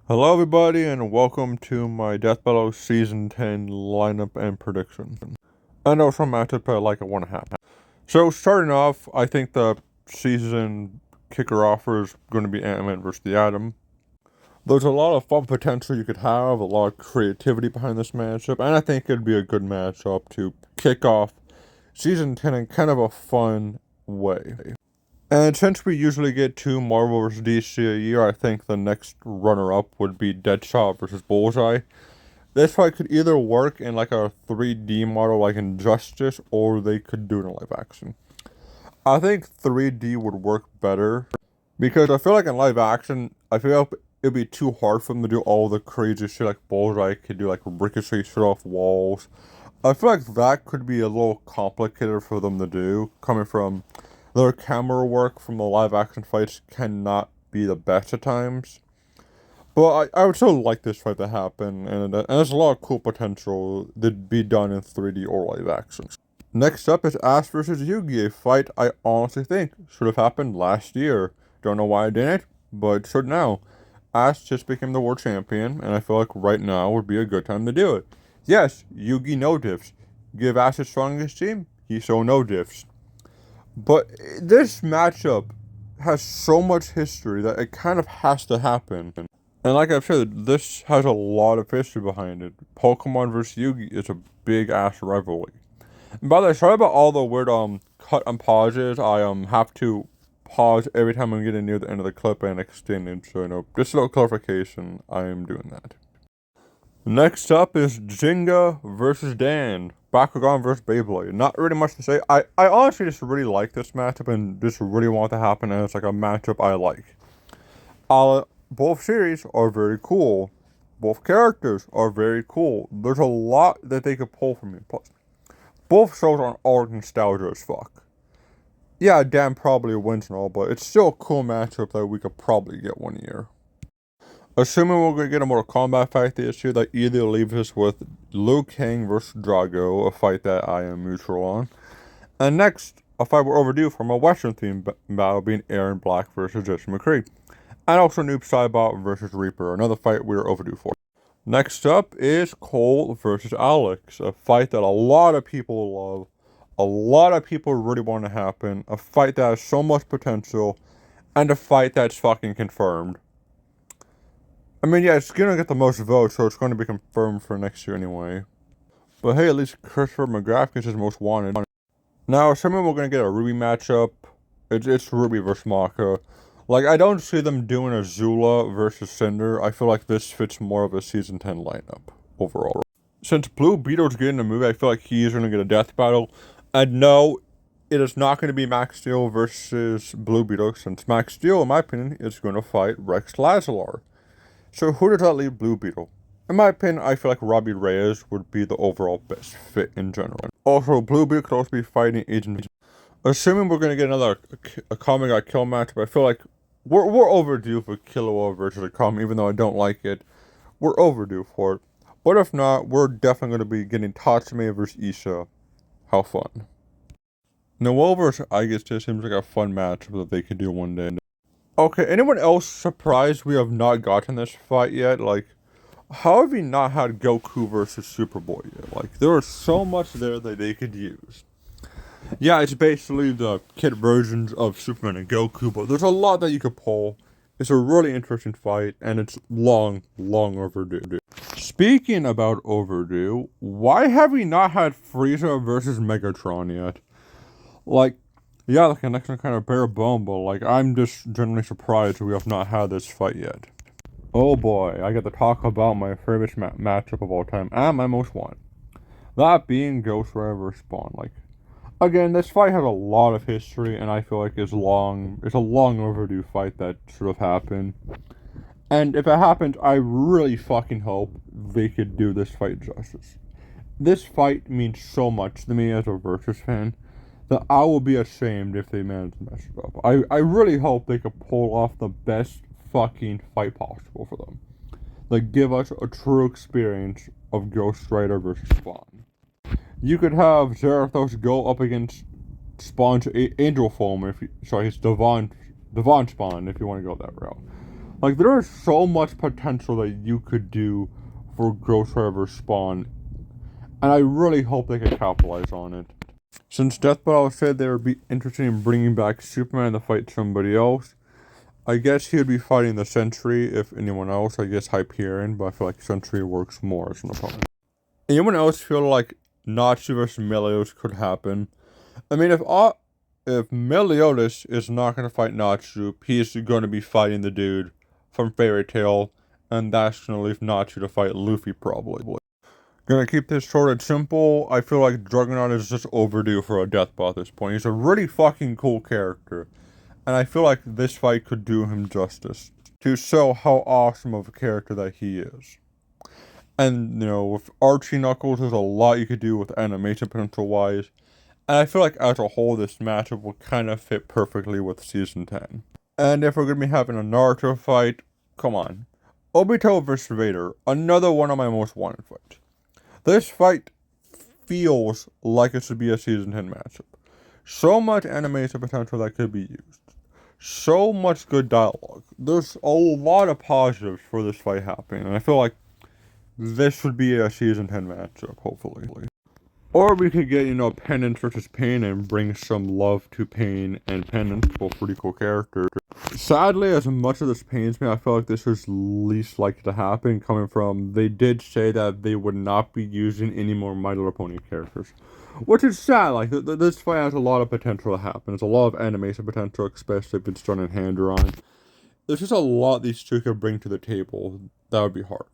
Hello, everybody, and welcome to my Death Battle Season 10 lineup and prediction. And also matchup I like at 1.5. So, starting off, I think the season kicker offer is going to be Ant-Man vs. the Atom. There's a lot of fun potential you could have, a lot of creativity behind this matchup, and I think it'd be a good matchup to kick off Season 10 in kind of a fun way. And since we usually get two Marvel vs. DC a year, I think the next runner-up would be Deadshot vs. Bullseye. This fight could either work in like a 3D model like Injustice, or they could do it in live action. I think 3D would work better, because I feel like in live action, I feel like it'd be too hard for them to do all the crazy shit like Bullseye could do, like ricochet shit off walls. I feel like that could be a little complicated for them to do, coming from their camera work from the live action fights cannot be the best at times. But I would still like this fight to happen, and there's a lot of cool potential that'd be done in 3D or live action. Next up is Ash vs. Yugi, a fight I honestly think should have happened last year. Don't know why I didn't, but should now. Ash just became the world champion, and I feel like right now would be a good time to do it. Yes, Yugi no diffs. Give Ash his strongest team, he show no diffs. But this matchup has so much history that it kind of has to happen. And like I've said, this has a lot of history behind it. Pokemon vs. Yugi is a big ass rivalry. And by the way, sorry about all the weird cut and pauses. I have to pause every time I'm getting near the end of the clip and extend it. So just a little clarification, I am doing that. Next up is Jenga vs. Dan. Bakugan vs. Beyblade. Not really much to say. I honestly just really like this matchup and just really want it to happen, and it's like a matchup I like. Both series are very cool. Both characters are very cool. There's a lot that they could pull from me. Plus, both shows are all nostalgia as fuck. Yeah, Dan probably wins and all, but it's still a cool matchup that we could probably get one year. Assuming we're going to get a Mortal Kombat fight this year, that either leaves us with Liu Kang vs. Drago, a fight that I am neutral on. And next, a fight we're overdue from a Western themed battle being Aaron Black vs. Jesse McCree. And also Noob Saibot vs. Reaper, another fight we're overdue for. Next up is Cole vs. Alex, a fight that a lot of people love. A lot of people really want to happen. A fight that has so much potential. And a fight that's fucking confirmed. I mean, yeah, it's gonna get the most votes, so it's going to be confirmed for next year anyway. But hey, at least Christopher McGrath gets his most wanted. Now, assuming we're gonna get a Ruby matchup, it's Ruby versus Maka. Like, I don't see them doing a Zula versus Cinder. I feel like this fits more of a Season 10 lineup overall. Since Blue Beetle's getting a movie, I feel like he's gonna get a death battle. And no, it is not going to be Max Steel versus Blue Beetle, since Max Steel, in my opinion, is going to fight Rex Lazalar. So who does that leave Blue Beetle? In my opinion, I feel like Robbie Reyes would be the overall best fit in general. Also, Blue Beetle could also be fighting Agent. Assuming we're going to get another Akame got Kill matchup, I feel like we're overdue for Killua versus Akame, even though I don't like it. We're overdue for it. But if not, we're definitely going to be getting Tatsume versus Isha. How fun. Noelle versus Aigis just seems like a fun matchup that they could do one day. Okay, anyone else surprised we have not gotten this fight yet? Like, how have we not had Goku versus Superboy yet? Like, there is so much there that they could use. Yeah, it's basically the kid versions of Superman and Goku, but there's a lot that you could pull. It's a really interesting fight, and it's long overdue. Speaking about overdue, why have we not had Frieza versus Megatron yet? Like, yeah, the connection kind of bare bone, but like, I'm just generally surprised we have not had this fight yet. Oh boy, I get to talk about my favorite matchup of all time, and my most wanted. That being Ghost Rider vs. Spawn. Like, again, this fight has a lot of history, and I feel like it's a long overdue fight that should have happened. And if it happens, I really fucking hope they could do this fight justice. This fight means so much to me as a Versus fan that I will be ashamed if they manage to mess it up. I really hope they could pull off the best fucking fight possible for them. Like, give us a true experience of Ghost Rider versus Spawn. You could have Zarathos go up against Spawn's Angel Form, his Devon Spawn, if you want to go that route. Like, there is so much potential that you could do for Ghost Rider Spawn, and I really hope they can capitalize on it. Since Death Battle said they would be interested in bringing back Superman to fight somebody else, I guess he would be fighting the Sentry, if anyone else. I guess Hyperion, but I feel like Sentry works more as an opponent. Anyone else feel like Natsu vs. Meliodas could happen? I mean, if Meliodas is not going to fight Natsu, he's going to be fighting the dude from Fairy Tail, and that's going to leave Natsu to fight Luffy, probably. Gonna keep this short and simple. I feel like Juggernaut is just overdue for a death ball at this point. He's a really fucking cool character, and I feel like this fight could do him justice to show how awesome of a character that he is. And, you know, with Archie Knuckles, there's a lot you could do with animation potential-wise, and I feel like as a whole, this matchup will kind of fit perfectly with Season 10. And if we're gonna be having a Naruto fight, come on. Obito vs. Vader, another one of my most wanted fights. This fight feels like it should be a Season 10 matchup. So much animation potential that could be used. So much good dialogue. There's a lot of positives for this fight happening, and I feel like this would be a Season 10 matchup, hopefully. Or we could get, you know, Penance versus Pain and bring some love to Pain and Penance, both pretty cool characters. Sadly, as much as this pains me, I feel like this is least likely to happen, coming from, they did say that they would not be using any more My Little Pony characters. Which is sad, like, this fight has a lot of potential to happen. There's a lot of animation potential, especially if it's done in hand-drawn. There's just a lot these two could bring to the table that would be hard.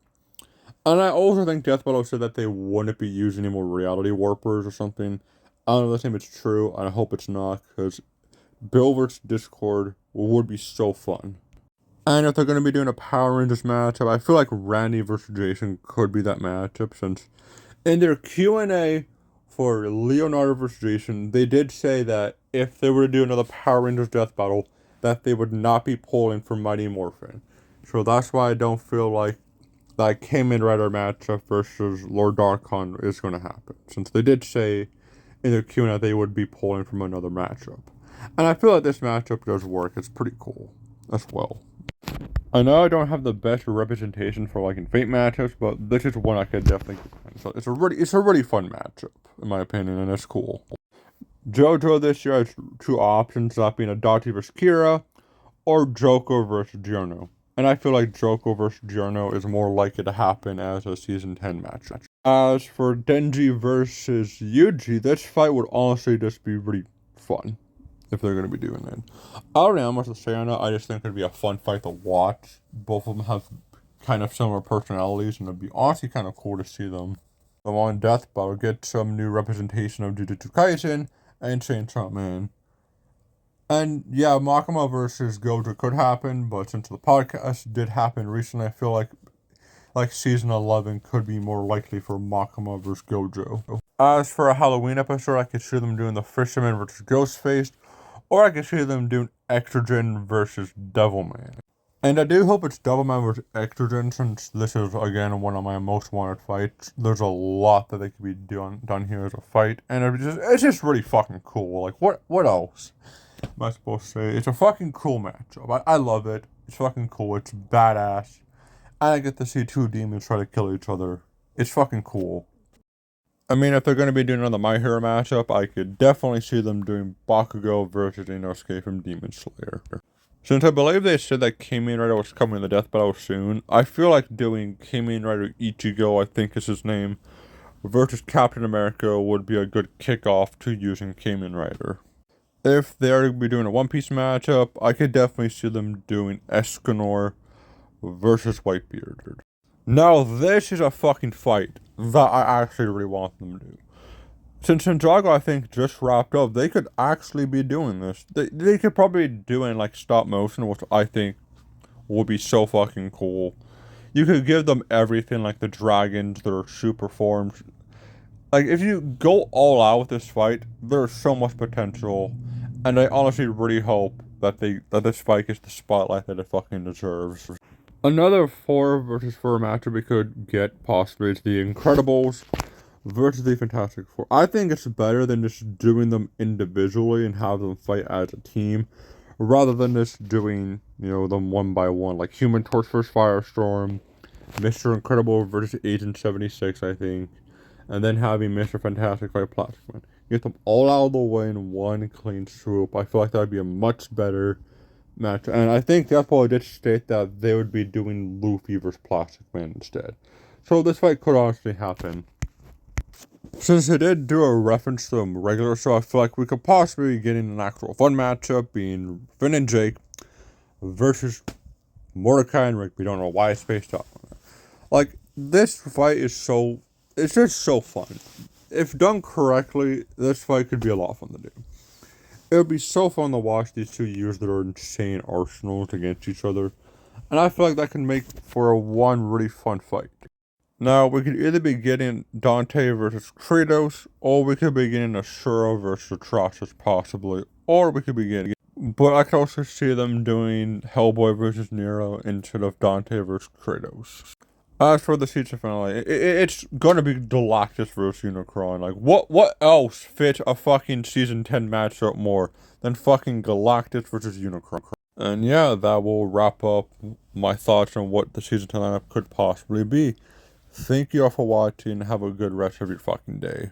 And I also think Death Battle said that they wouldn't be using any more reality warpers or something. I don't know if it's true, and I hope it's not, because Bill vs. Discord would be so fun. And if they're going to be doing a Power Rangers matchup, I feel like Randy vs. Jason could be that matchup, since in their Q&A for Leonardo vs. Jason, they did say that if they were to do another Power Rangers Death Battle, that they would not be pulling for Mighty Morphin. So that's why I don't feel like that Kamen Rider matchup versus Lord Darkon is going to happen, since they did say in their Q&A they would be pulling from another matchup. And I feel like this matchup does work. It's pretty cool as well. I know I don't have the best representation for like in Fate matchups, but this is one I could definitely defend. So it's a really fun matchup, in my opinion, and it's cool. JoJo this year has two options, that being Adachi vs. Kira, or Joko vs. Giorno. And I feel like Joko vs. Giorno is more likely to happen as a Season 10 match. As for Denji versus Yuji, this fight would honestly just be really fun if they're going to be doing it. I don't know how much to say on it. I just think it'd be a fun fight to watch. Both of them have kind of similar personalities, and it'd be honestly kind of cool to see them on Death Battle get some new representation of Jujutsu Kaisen and Chainsaw Man. And yeah, Makima versus Gojo could happen, but since the podcast did happen recently, I feel like Season 11 could be more likely for Makima versus Gojo. As for a Halloween episode, I could see them doing the Fisherman versus Ghostface, or I could see them doing Exogen versus Devilman. And I do hope it's Devilman versus Exogen, since this is, again, one of my most wanted fights. There's a lot that they could be done here as a fight, and it's just really fucking cool. Like, what else am I supposed to say? It's a fucking cool matchup. I love it. It's fucking cool. It's badass. And I get to see two demons try to kill each other. It's fucking cool. I mean, if they're going to be doing another My Hero matchup, I could definitely see them doing Bakugo versus Inosuke from Demon Slayer. Since I believe they said that Kamen Rider was coming in the Death Battle soon, I feel like doing Kamen Rider Ichigo, I think is his name, versus Captain America would be a good kickoff to using Kamen Rider. If they are going to be doing a One Piece matchup, I could definitely see them doing Escanor versus Whitebeard. Now this is a fucking fight that I actually really want them to do. Since Ninjago, I think, just wrapped up, they could actually be doing this. They could probably be doing, like, stop motion, which I think would be so fucking cool. You could give them everything, like the dragons, their super forms. Like, if you go all out with this fight, there's so much potential. And I honestly really hope that this fight gets the spotlight that it fucking deserves. Another 4 versus 4 matchup we could get possibly is the Incredibles versus the Fantastic Four. I think it's better than just doing them individually and have them fight as a team, rather than just doing, them one by one, like Human Torch versus Firestorm, Mr. Incredible versus Agent 76, I think, and then having Mr. Fantastic fight Plastic Man. Get them all out of the way in one clean swoop. I feel like that would be a much better match. And I think Deathball did state that they would be doing Luffy versus Plastic Man instead. So this fight could honestly happen. Since they did do a reference to the regular show, I feel like we could possibly be getting an actual fun matchup being Finn and Jake versus Mordecai and Rick. We don't know why it's spaced out. Like, this fight is it's just so fun. If done correctly, this fight could be a lot of fun to do. It would be so fun to watch these two use their insane arsenals against each other. And I feel like that can make for one really fun fight. Now, we could either be getting Dante versus Kratos, or we could be getting Asura versus Atrocious, possibly. Or we could be getting... But I could also see them doing Hellboy versus Nero instead of Dante versus Kratos. As for the season finale, it's gonna be Galactus versus Unicron. Like, what else fits a fucking season 10 matchup more than fucking Galactus versus Unicron? And yeah, that will wrap up my thoughts on what the season 10 lineup could possibly be. Thank you all for watching. Have a good rest of your fucking day.